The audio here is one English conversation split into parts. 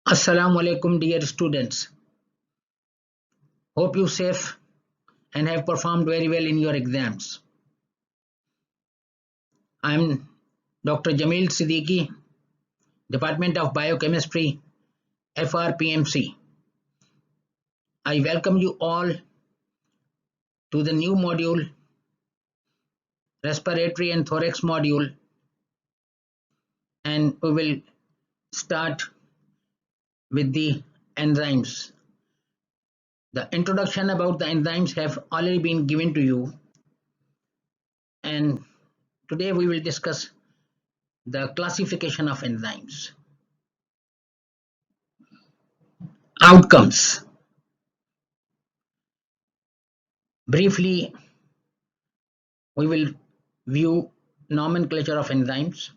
Assalamu alaikum dear students. Hope you safe and have performed very well in your exams. I am Dr. Jamil Siddiqui, Department of Biochemistry, FRPMC. I welcome you all to the new module, Respiratory and Thorax module, and we will start with the enzymes. The introduction about the enzymes have already been given to you, and today we will discuss the classification of enzymes. Outcomes. Briefly, we will view nomenclature of enzymes,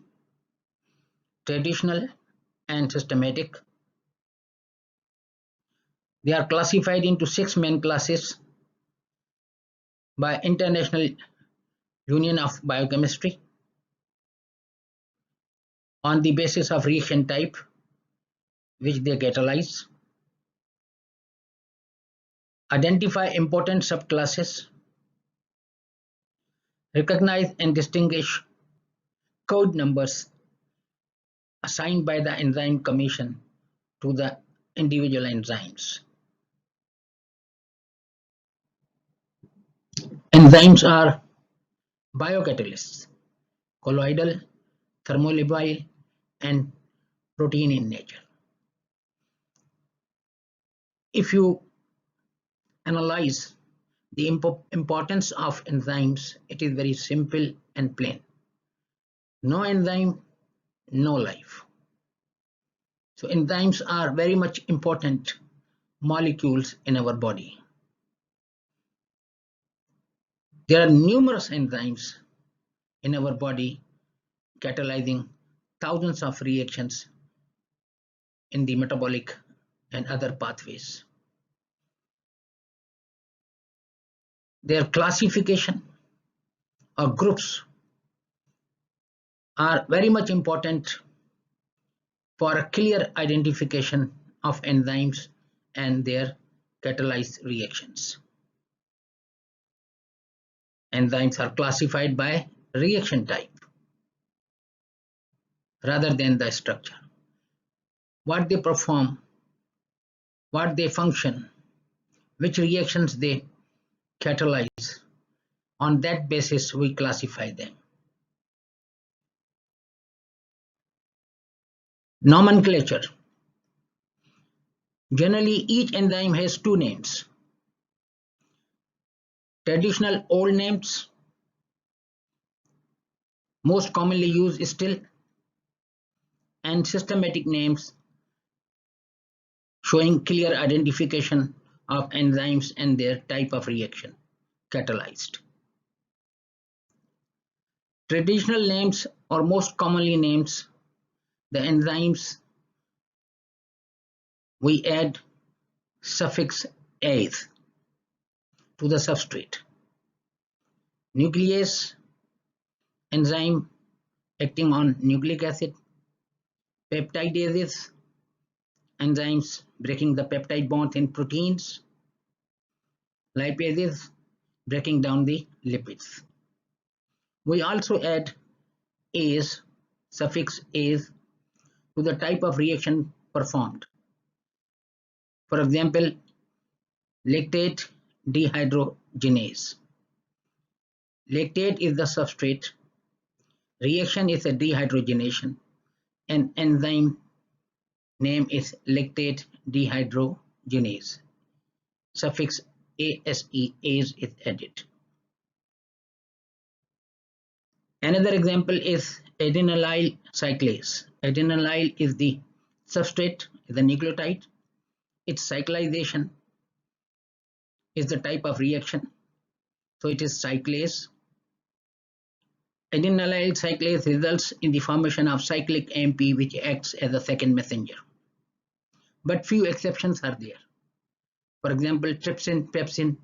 traditional and systematic. They are classified into 6 main classes by International Union of Biochemistry on the basis of reaction type which they catalyze. Identify important subclasses. Recognize and distinguish code numbers assigned by the Enzyme Commission to the individual enzymes. Enzymes are biocatalysts, colloidal, thermolabile, and protein in nature. If you analyze the importance of enzymes, it is very simple and plain. No enzyme, no life. So enzymes are very much important molecules in our body. There are numerous enzymes in our body catalyzing thousands of reactions in the metabolic and other pathways. Their classification or groups are very much important for a clear identification of enzymes and their catalyzed reactions. Enzymes are classified by reaction type rather than the structure. What they perform, what they function, which reactions they catalyze, on that basis we classify them. Nomenclature. Generally, each enzyme has two names. Traditional old names, most commonly used still, and systematic names showing clear identification of enzymes and their type of reaction catalyzed. Traditional names or most commonly names the enzymes, we add suffix "ase" to the substrate. Nuclease, enzyme acting on nucleic acid. Peptidases, enzymes breaking the peptide bonds in proteins. Lipases, breaking down the lipids. We also add "ase", suffix "ase", to the type of reaction performed. For example, lactate dehydrogenase. Lactate is the substrate, reaction is a dehydrogenation, and enzyme name is lactate dehydrogenase. Suffix "ase", ase is added. Another example is adenylyl cyclase. Adenylyl is the substrate, is the nucleotide. Its cyclization is the type of reaction, so it is cyclase. Adenylyl cyclase results in the formation of cyclic AMP, which acts as a second messenger. But few exceptions are there. For example, trypsin, pepsin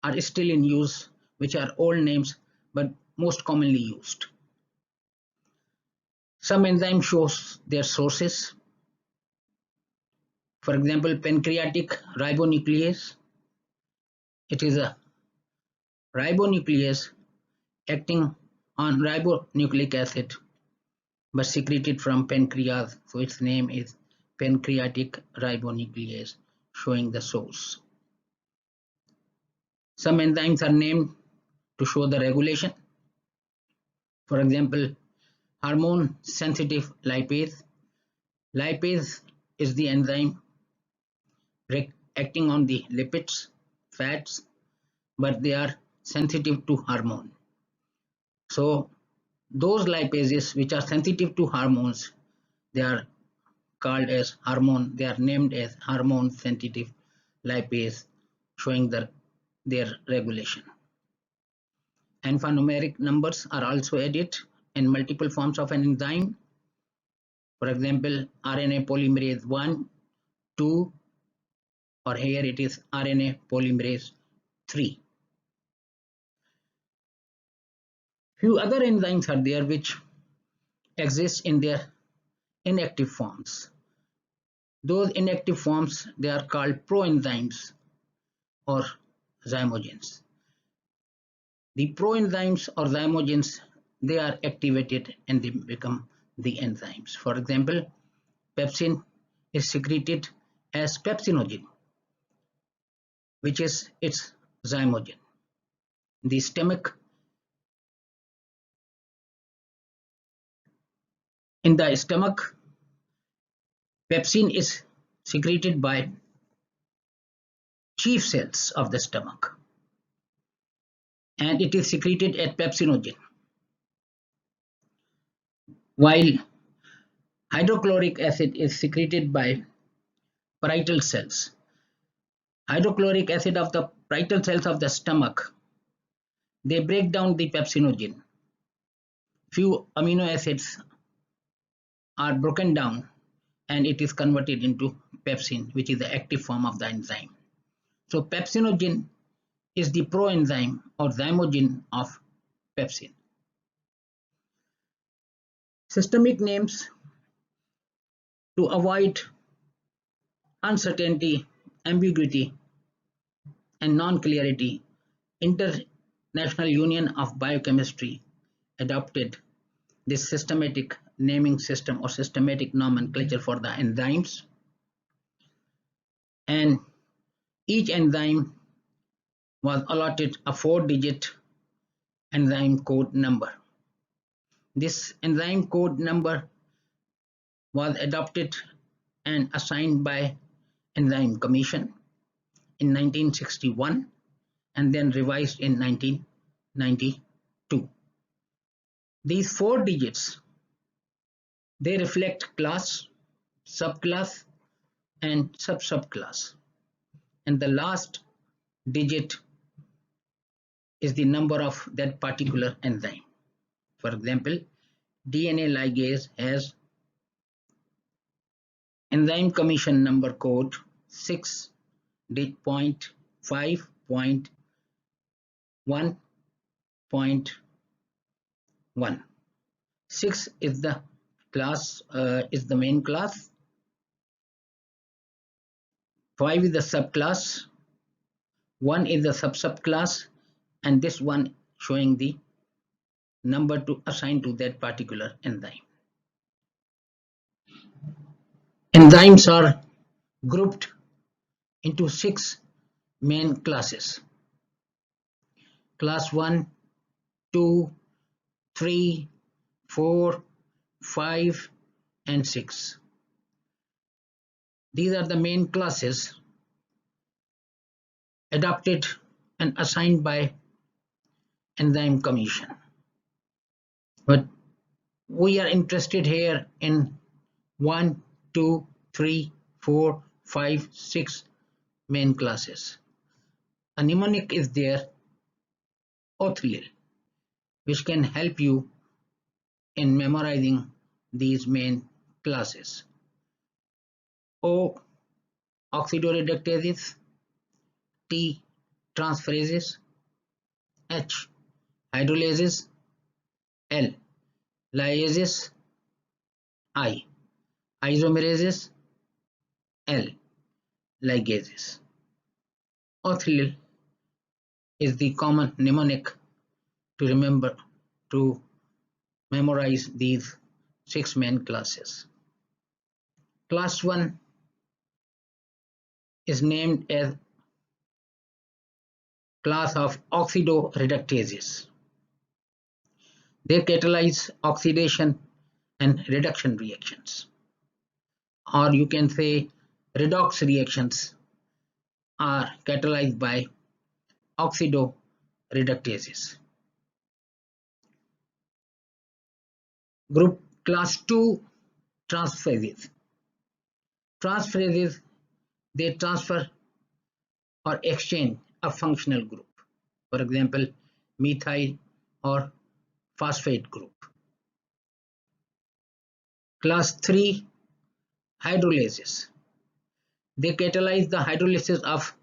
are still in use, which are old names but most commonly used. Some enzyme shows their sources. For example, pancreatic ribonuclease. It is a ribonuclease acting on ribonucleic acid but secreted from pancreas, so its name is pancreatic ribonuclease, showing the source. Some enzymes are named to show the regulation. For example, hormone sensitive lipase. Lipase is the enzyme acting on the lipids, fats, but they are sensitive to hormone. So those lipases which are sensitive to hormones, they are called as hormone, they are named as hormone sensitive lipase, showing their regulation. Alphanumeric numbers are also added in multiple forms of an enzyme. For example, RNA polymerase 1, 2, or here it is RNA polymerase 3. Few other enzymes are there which exist in their inactive forms. Those inactive forms, they are called proenzymes or zymogens. The proenzymes or zymogens, they are activated and they become the enzymes. For example, pepsin is secreted as pepsinogen, which is its zymogen. The stomach, in the stomach, pepsin is secreted by chief cells of the stomach, and it is secreted at pepsinogen, while hydrochloric acid is secreted by parietal cells. Hydrochloric acid of the parietal cells of the stomach, they break down the pepsinogen. Few amino acids are broken down and it is converted into pepsin, which is the active form of the enzyme. So pepsinogen is the proenzyme or zymogen of pepsin. Systemic names to avoid uncertainty, ambiguity, and non-clarity. International Union of Biochemistry adopted this systematic naming system or systematic nomenclature for the enzymes, and each enzyme was allotted a 4-digit enzyme code number. This enzyme code number was adopted and assigned by Enzyme Commission in 1961 and then revised in 1992. These 4 digits, they reflect class, subclass, and subclass, and the last digit is the number of that particular enzyme. For example, DNA ligase has Enzyme Commission number code 6.5.1.1. 6 is the class, is the main class. 5 is the subclass. 1 is the subclass, and this one showing the number to assign to that particular enzyme. Enzymes are grouped into 6 main classes. Class 1, 2, 3, 4, 5, and 6. These are the main classes adopted and assigned by Enzyme Commission. But we are interested here in 1, 2, 3, 4, 5, 6 main classes. A mnemonic is there, OTHLIL, which can help you in memorizing these main classes. O, oxidoreductases. T, transferases. H, hydrolases. L, lyases. I, isomerases. L, ligases. Ortholyl is the common mnemonic to memorize these 6 main classes. Class 1 is named as class of oxidoreductases. They catalyze oxidation and reduction reactions, or you can say redox reactions are catalyzed by oxidoreductases. Group class 2 transphrases. Transphrases, they transfer or exchange a functional group, for example methyl or phosphate group. Class 3 hydrolases, they catalyze the hydrolysis of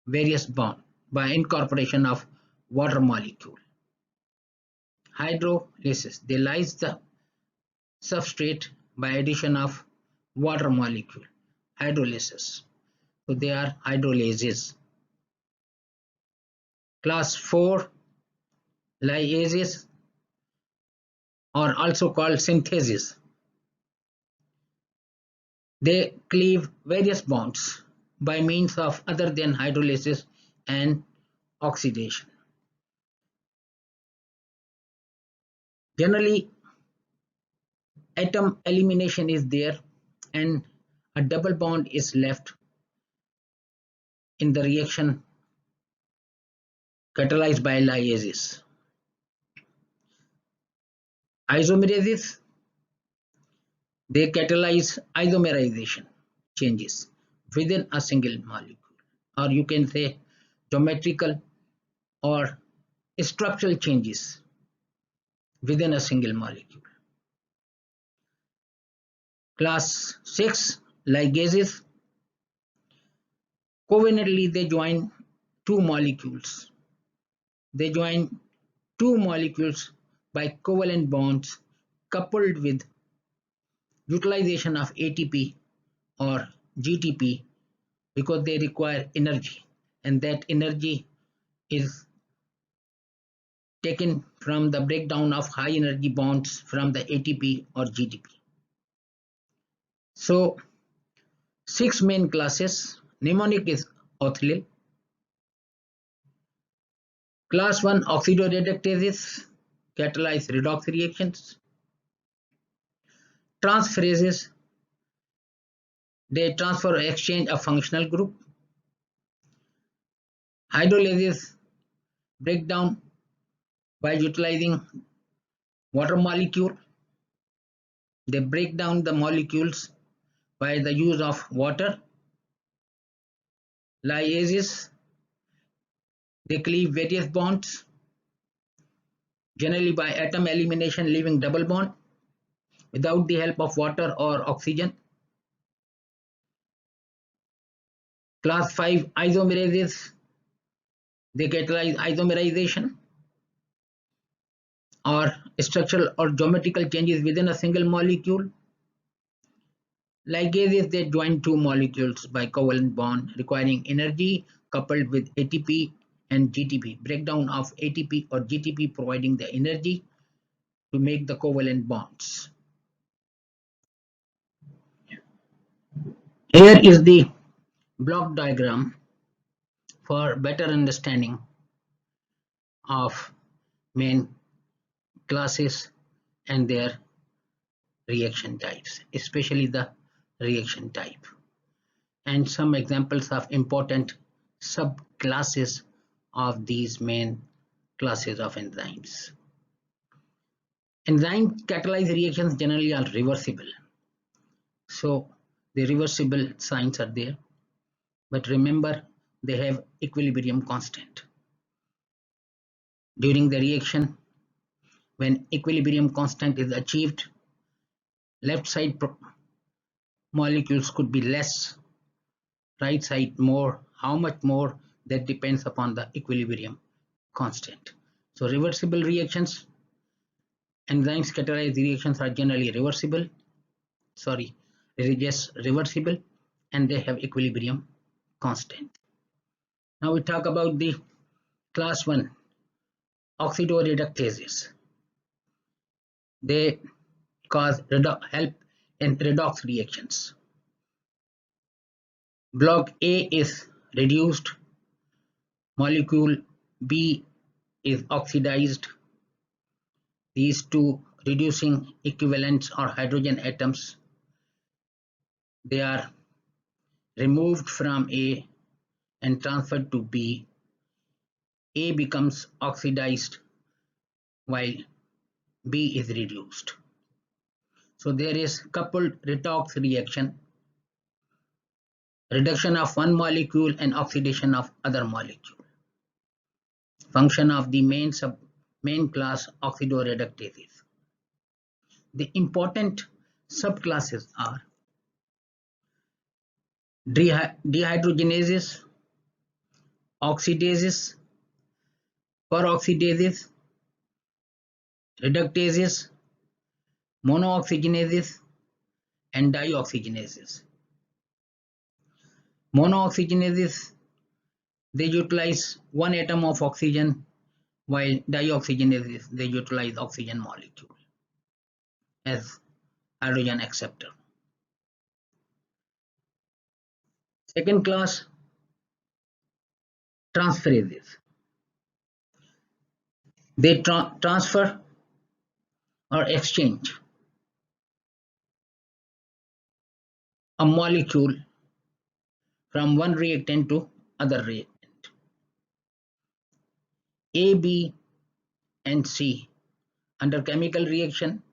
various bonds by incorporation of water molecule. Hydrolysis, they lyse the substrate by addition of water molecule. Hydrolysis, so they are hydrolases. Class 4 lyases, or also called synthases, they cleave various bonds by means of other than hydrolysis and oxidation. Generally, atom elimination is there and a double bond is left in the reaction catalyzed by lyases. Isomerases, they catalyze isomerization changes within a single molecule, or you can say geometrical or structural changes within a single molecule. Class 6 ligases, covalently they join two molecules. They join two molecules by covalent bonds coupled with utilization of ATP or GTP because they require energy, and that energy is taken from the breakdown of high energy bonds from the ATP or GTP. So 6 main classes. Mnemonic is ortholyl. Class 1 oxidoreductases catalyze redox reactions. Transphrases, they transfer or exchange a functional group. Hydrolases break down by utilizing water molecule. They break down the molecules by the use of water. Lyases, they cleave various bonds, generally by atom elimination, leaving double bond without the help of water or oxygen. Class 5 isomerases, they catalyze isomerization or structural or geometrical changes within a single molecule. Ligases, they join two molecules by covalent bond requiring energy coupled with ATP and GTP. Breakdown of ATP or GTP providing the energy to make the covalent bonds. Here is the block diagram for better understanding of main classes and their reaction types, especially the reaction type, and some examples of important subclasses of these main classes of enzymes. Enzyme catalyzed reactions generally are reversible, so the reversible signs are there, but remember they have equilibrium constant. During the reaction, when equilibrium constant is achieved, left side molecules could be less, right side more. How much more, that depends upon the equilibrium constant. So reversible reactions, enzymes catalyzed reactions are generally reversible, reversible, and they have equilibrium constant. Now we talk about the class 1 oxidoreductases. They help in redox reactions. Block A is reduced, molecule B is oxidized. These two reducing equivalents or hydrogen atoms, they are removed from A and transferred to B. A becomes oxidized while B is reduced. So there is coupled redox reaction, reduction of one molecule and oxidation of other molecule. Function of the main class oxidoreductases. The important subclasses are dehydrogenases, oxidases, peroxidases, reductases, monooxygenases, and dioxygenases. Monooxygenases, they utilize one atom of oxygen, while dioxygenases, they utilize oxygen molecule as hydrogen acceptor. Second class, transferases. They transfer or exchange a molecule from one reactant to other reactant. A, B, and C under chemical reaction,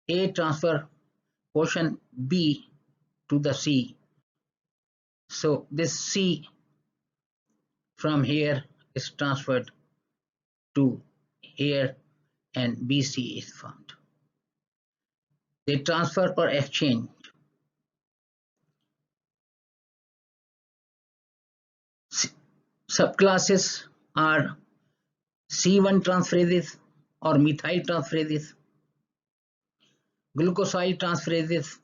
A transfer portion B to the C. So this C from here is transferred to here and BC is formed. They transfer or exchange subclasses are C1 transferases or methyl transferases, glucosyl transferases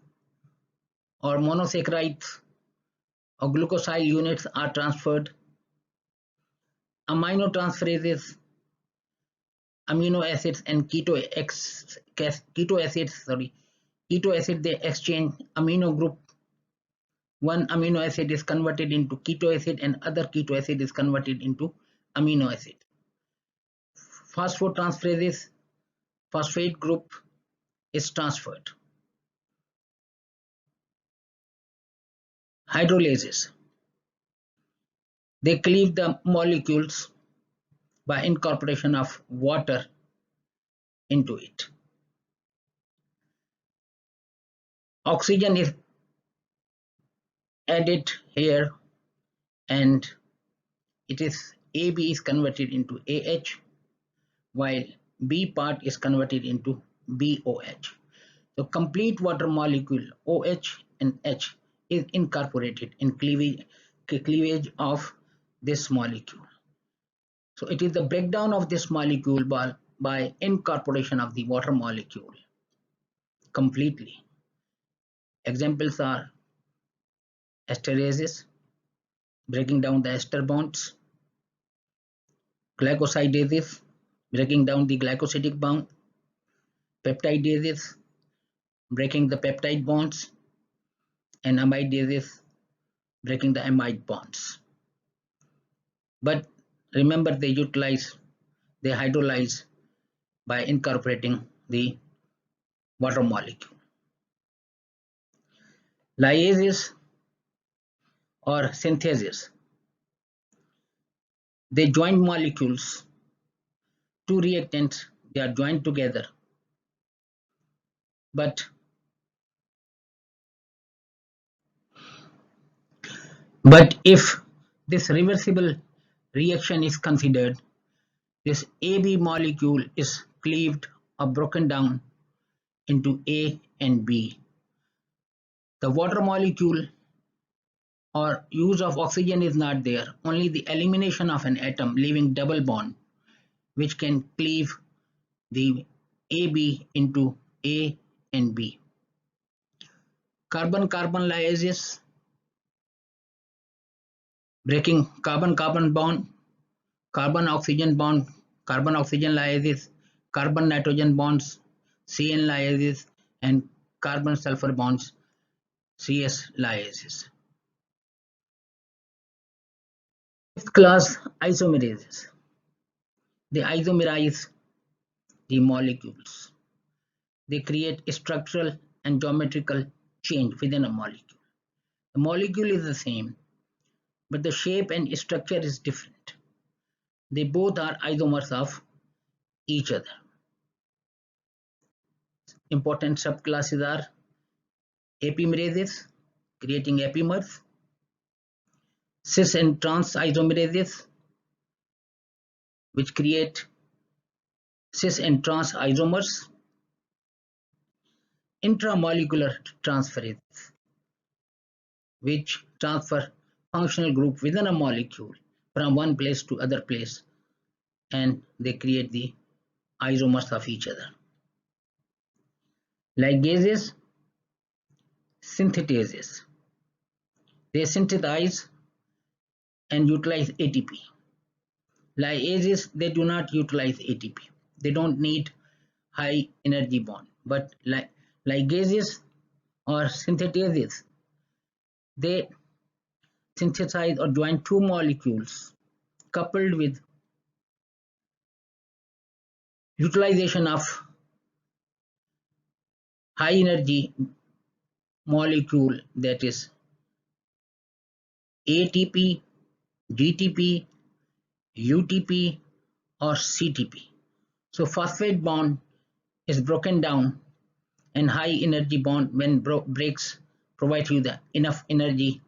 or monosaccharides or glucosyl units are transferred, aminotransferases, amino acids and keto acid, they exchange amino group. One amino acid is converted into keto acid and other keto acid is converted into amino acid. Phosphotransferases, phosphate group is transferred. Hydrolases, they cleave the molecules by incorporation of water into it. Oxygen is added here and it is AB is converted into AH while B part is converted into BOH. So complete water molecule OH and H is incorporated in cleavage of this molecule. So it is the breakdown of this molecule by incorporation of the water molecule completely. Examples are esterases, breaking down the ester bonds, glycosidases, breaking down the glycosidic bond, peptidases, breaking the peptide bonds, and amidases, breaking the amide bonds. But remember, they hydrolyze by incorporating the water molecule. Lyases or synthases, they join molecules, two reactants, they are joined together, but if this reversible reaction is considered, this AB molecule is cleaved or broken down into A and B. The water molecule or use of oxygen is not there, only the elimination of an atom leaving double bond which can cleave the AB into A and B. Carbon-carbon liases, breaking carbon-carbon bond, carbon-oxygen bond, carbon-oxygen liases, carbon-nitrogen bonds, CN liases, and carbon-sulfur bonds, CS liases. Fifth class, isomerases. They isomerize the molecules. They create structural and geometrical change within a molecule. The molecule is the same, but the shape and structure is different. They both are isomers of each other. Important subclasses are epimerases, creating epimers, cis and trans isomerases, which create cis and trans isomers, intramolecular transferases, which transfer functional group within a molecule from one place to other place, and they create the isomers of each other. Ligases, synthetases. They synthesize and utilize ATP. Liases, they do not utilize ATP. They don't need high energy bond. But ligases or synthetases, they synthesize or join two molecules coupled with utilization of high energy molecule, that is ATP, GTP, UTP, or CTP. So phosphate bond is broken down, and high energy bond when breaks provide you the enough energy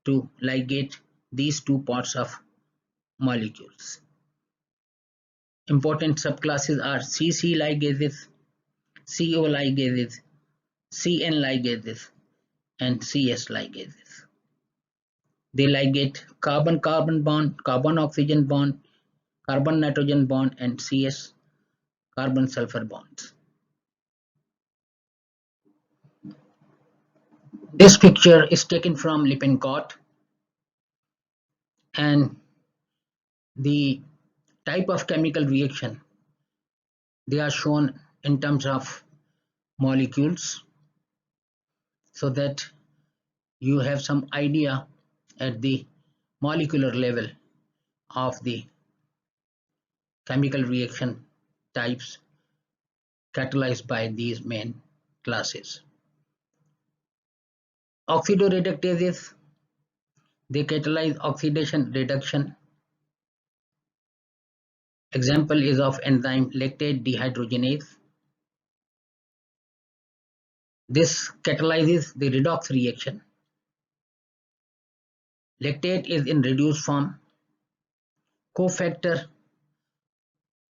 to ligate these two parts of molecules. Important subclasses are CC ligases, CO ligases, CN ligases, and CS ligases. They ligate carbon-carbon bond, carbon-oxygen bond, carbon-nitrogen bond, and CS carbon-sulfur bonds. This picture is taken from Lippincott, and the type of chemical reaction they are shown in terms of molecules, so that you have some idea at the molecular level of the chemical reaction types catalyzed by these main classes. Oxidoreductases, they catalyze oxidation reduction. Example is of enzyme lactate dehydrogenase. This catalyzes the redox reaction. Lactate is in reduced form. Cofactor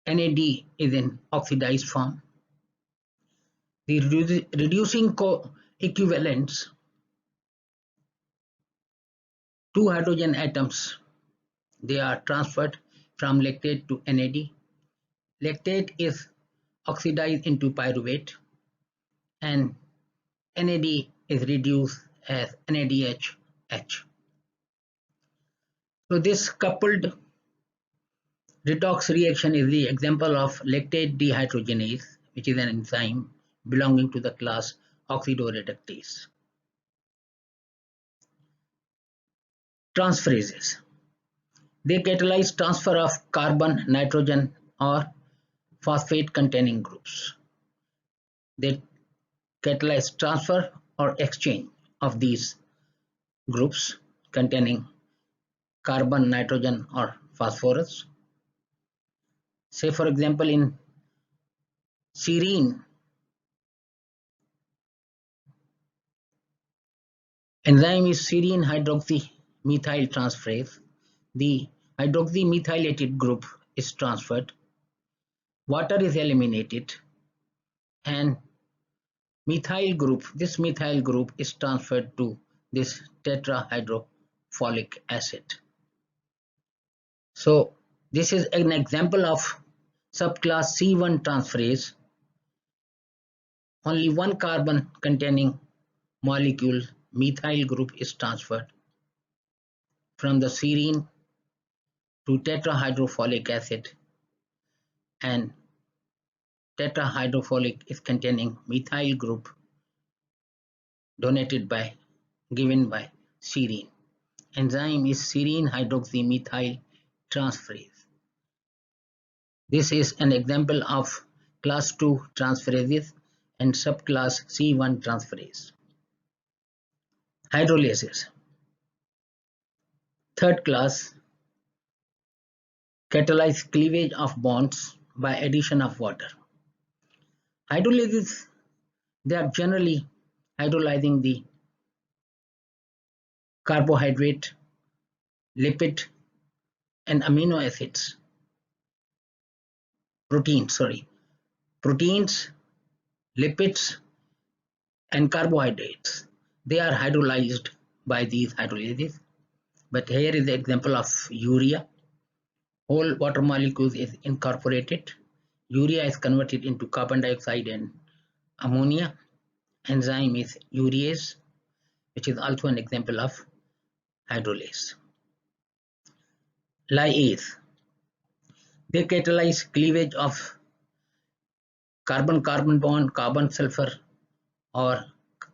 NAD is in oxidized form. The reducing coequivalents, two hydrogen atoms, they are transferred from lactate to NAD. Lactate is oxidized into pyruvate, and NAD is reduced as NADH. So this coupled redox reaction is the example of lactate dehydrogenase, which is an enzyme belonging to the class oxidoreductase. Transferases, they catalyze transfer of carbon, nitrogen, or phosphate containing groups. They catalyze transfer or exchange of these groups containing carbon, nitrogen, or phosphorus. Say for example, in serine, enzyme is serine hydroxymethyl transferase. The hydroxymethylated group is transferred, water is eliminated, and this methyl group is transferred to this tetrahydrofolic acid. So this is an example of subclass C1 transferase. Only one carbon containing molecule methyl group is transferred from the serine to tetrahydrofolic acid, and tetrahydrofolic is containing methyl group given by serine. Enzyme is serine hydroxymethyl transferase. This is an example of class 2 transferases and subclass C1 transferase. Hydrolases. Third class catalyze cleavage of bonds by addition of water. Hydrolases, they are generally hydrolyzing the carbohydrate, lipid, and amino acids. Proteins, lipids, and carbohydrates. They are hydrolyzed by these hydrolases. But here is the example of urea. Whole water molecules is incorporated. Urea is converted into carbon dioxide and ammonia. Enzyme is urease, which is also an example of hydrolase. Lyase. They catalyze cleavage of carbon-carbon bond, carbon-sulfur, or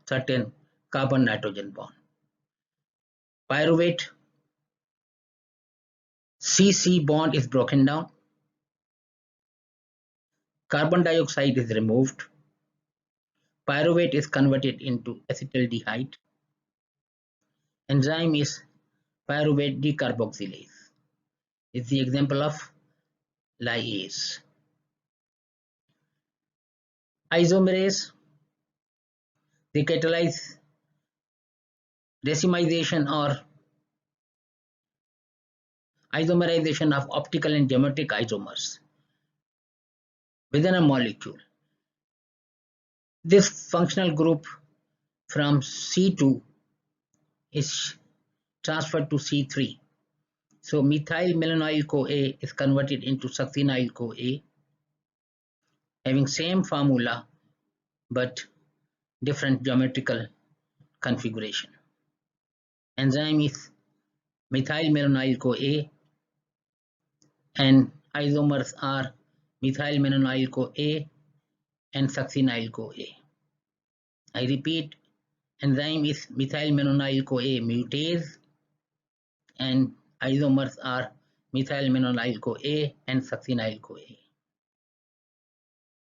certain carbon-nitrogen bond. Pyruvate, C-C bond is broken down. Carbon dioxide is removed. Pyruvate is converted into acetaldehyde. Enzyme is pyruvate decarboxylase. It's the example of lyase. Isomerase, they catalyze racemization or isomerization of optical and geometric isomers within a molecule. This functional group from C2 is transferred to C3. So methyl malonyl CoA is converted into succinyl CoA, having same formula but different geometrical configuration. Enzyme is methyl malonyl CoA and isomers are methyl malonyl CoA and succinyl CoA. I repeat, enzyme is methyl malonyl CoA mutase and isomers are methyl malonyl CoA and succinyl CoA.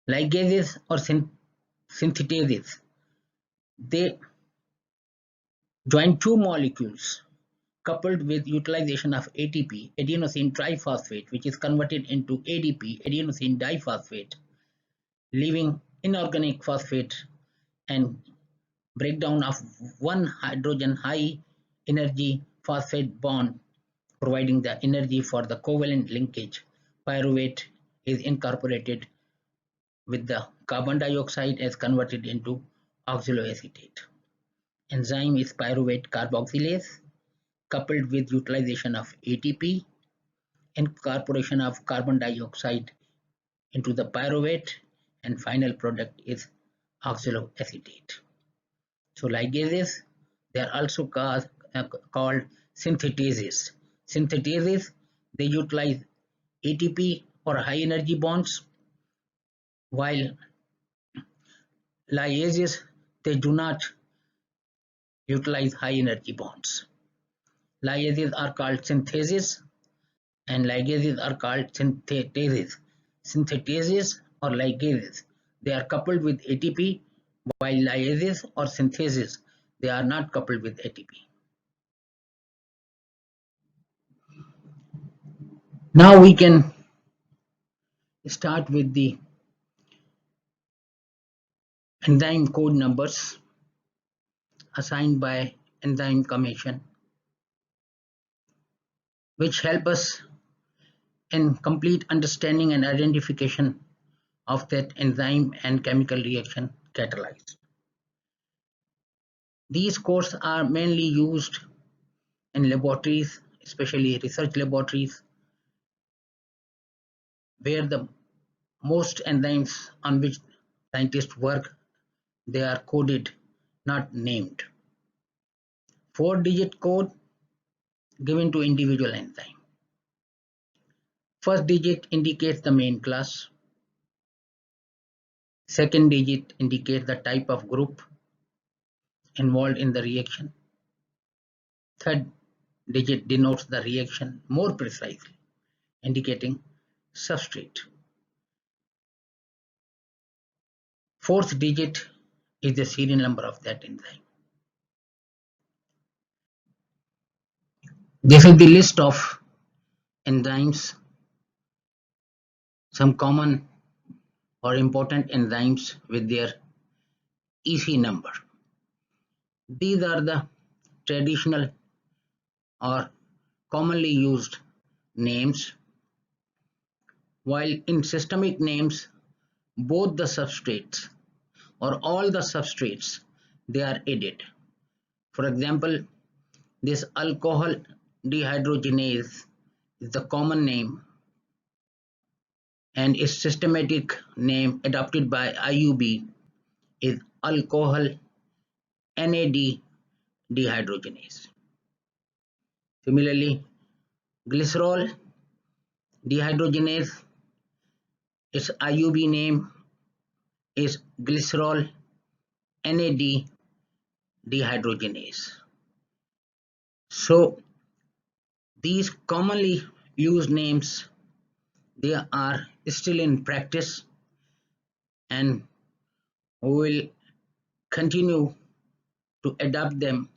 Ligases or synthetases, they join two molecules coupled with utilization of ATP, adenosine triphosphate, which is converted into ADP, adenosine diphosphate, leaving inorganic phosphate and breakdown of one hydrogen high energy phosphate bond, providing the energy for the covalent linkage. Pyruvate is incorporated with the carbon dioxide as converted into oxaloacetate. Enzyme is pyruvate carboxylase, coupled with utilization of ATP, incorporation of carbon dioxide into the pyruvate, and final product is oxaloacetate. So ligases, they are also called synthetases. Synthetases, they utilize ATP or high energy bonds, while liases, they do not utilize high energy bonds. Liases are called syntheses and ligases are called synthetases. Synthetases or ligases, they are coupled with ATP, while liases or syntheses, they are not coupled with ATP. Now we can start with the enzyme code numbers assigned by Enzyme Commission, which help us in complete understanding and identification of that enzyme and chemical reaction catalyzed. These codes are mainly used in laboratories, especially research laboratories, where the most enzymes on which scientists work, they are coded not named. 4-digit code given to individual enzyme. First digit indicates the main class. Second digit indicates the type of group involved in the reaction. Third digit denotes the reaction more precisely, indicating substrate. Fourth digit is the serial number of that enzyme. This is the list of enzymes, some common or important enzymes with their EC number. These are the traditional or commonly used names, while in systemic names, both the substrates or all the substrates, they are added. For example, this alcohol dehydrogenase is the common name and its systematic name adopted by IUB is alcohol NAD dehydrogenase. Similarly, glycerol dehydrogenase, its IUB name is glycerol NAD dehydrogenase. So these commonly used names, they are still in practice, and we will continue to adapt them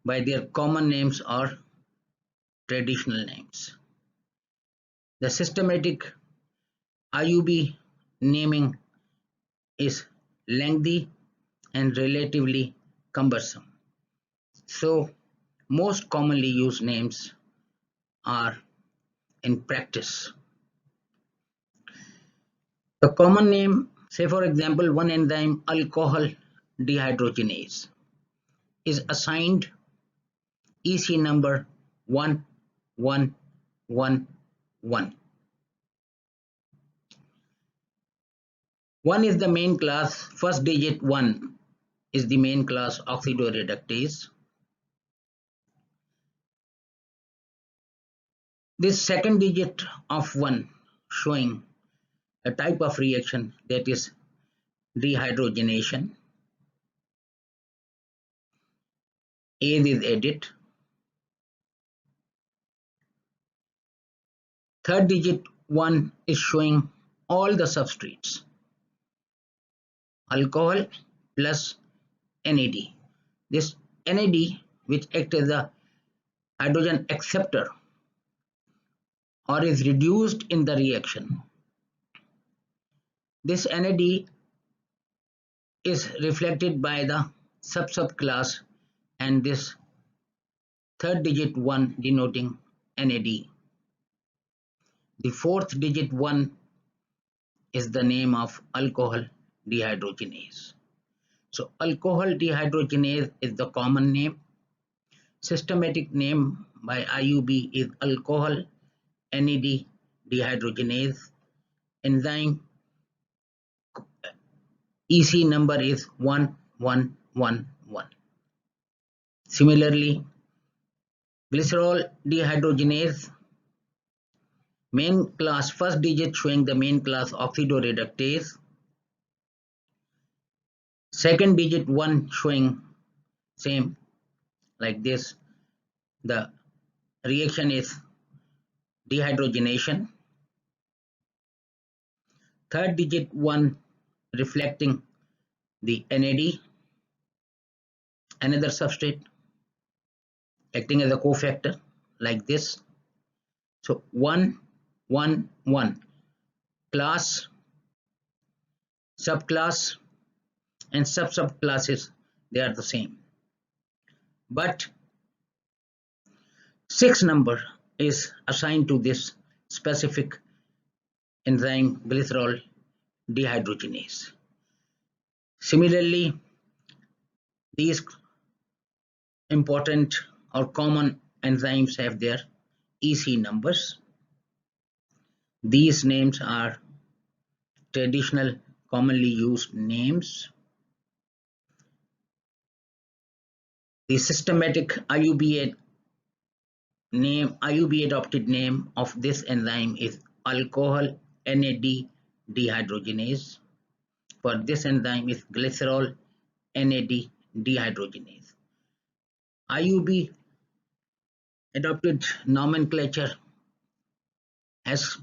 by their common names or traditional names. The systematic IUB naming is lengthy and relatively cumbersome. So most commonly used names are in practice. The common name, say for example, one enzyme alcohol dehydrogenase is assigned EC number 1111. 1 is the main class, first digit 1 is the main class oxidoreductase. This second digit of 1 showing a type of reaction, that is dehydrogenation. A is added. Third digit 1 is showing all the substrates. Alcohol plus NAD. This NAD, which acts as a hydrogen acceptor or is reduced in the reaction. This NAD is reflected by the sub class and this third digit 1 denoting NAD. The fourth digit 1 is the name of alcohol dehydrogenase. So alcohol dehydrogenase is the common name. Systematic name by IUB is alcohol NAD dehydrogenase. Enzyme EC number is 1111. Similarly, glycerol dehydrogenase, main class, first digit showing the main class oxidoreductase. Second digit 1 showing same like this. The reaction is dehydrogenation. Third digit 1 reflecting the NAD, another substrate acting as a cofactor like this. So 111 class, subclass and subclasses, they are the same, but 6 number is assigned to this specific enzyme glycerol dehydrogenase. Similarly, these important or common enzymes have their EC numbers. These names are traditional commonly used names. The systematic IUB adopted name of this enzyme is alcohol NAD dehydrogenase. For this enzyme is glycerol NAD dehydrogenase. IUB adopted nomenclature has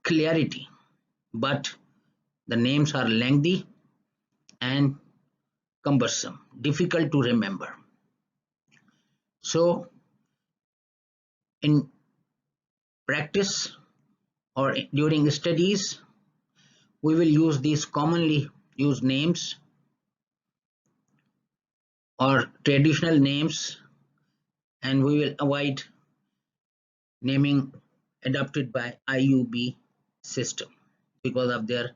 clarity, but the names are lengthy and cumbersome, difficult to remember. So in practice or during studies, we will use these commonly used names or traditional names, and we will avoid naming adopted by IUB system because of their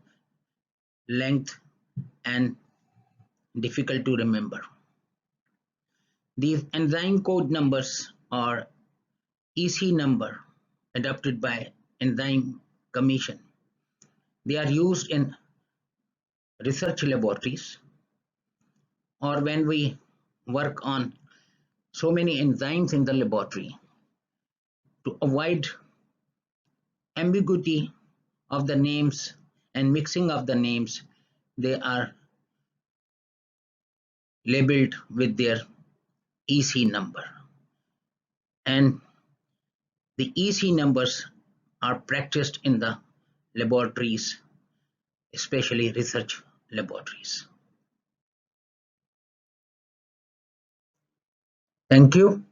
length and difficult to remember. These enzyme code numbers or EC number adopted by Enzyme Commission. They are used in research laboratories or when we work on so many enzymes in the laboratory to avoid ambiguity of the names and mixing of the names. They are labeled with their EC number, and the EC numbers are practiced in the laboratories, especially research laboratories. Thank you.